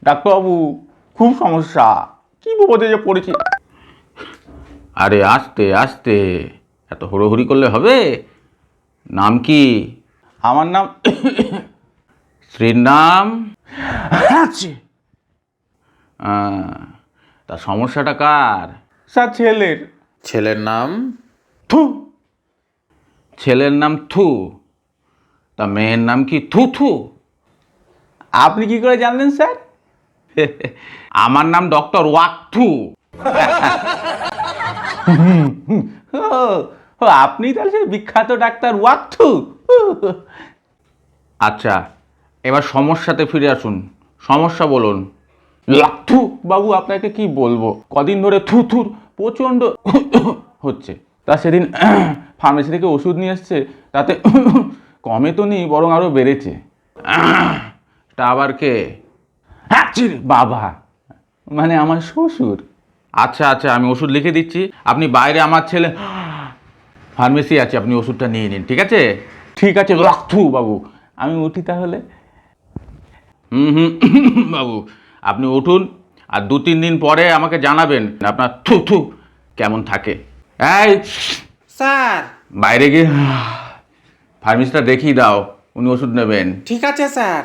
ডাক্তারবাবু খুব সমস্যা, কি বিপদে যে পড়েছি। আরে আস্তে আস্তে, এত হুড়োহুড়ি করলে হবে? নাম কি? আমার নাম স্ত্রীর নাম? আছে তা সমস্যাটা কার? স্যার ছেলের। ছেলের নাম? থু। ছেলের নাম থু? তা মেয়ের নাম কি থু থু? আপনি কি করে জানলেন স্যার? আমার নাম ডক্টর ওয়াকথু। ও, আপনি তাহলে সেই বিখ্যাত ডাক্তার ওয়াকথু। আচ্ছা, এবার সমস্যাতে ফিরে আসুন। সমস্যা বলুন। লাথু বাবু, আপনাকে কি বলবো, কদিন ধরে থুথুর প্রচণ্ড হচ্ছে। তা সেদিন ফার্মেসি থেকে ওষুধ নিয়ে এসছে, তাতে কমে তো নেই, বরং আরও বেড়েছে। তা আবার কে? বাবা, মানে আমার শ্বশুর। আচ্ছা আচ্ছা, আমি ওষুধ লিখে দিচ্ছি, আপনি বাইরে, আমার ছেলে ফার্মেসি আছে, আপনি ওষুধটা নিয়ে নিন, ঠিক আছে? ঠিক আছে লাথু বাবু, আমি উঠি তাহলে। হুম বাবু, আপনি উঠুন, আর 2-3 দিন পরে আমাকে জানাবেন আপনার থু থু কেমন থাকে। এই স্যার। বাইরে গিয়ে ফার্মেসিটা দেখিয়ে দাও, উনি ওষুধ নেবেন। ঠিক আছে স্যার।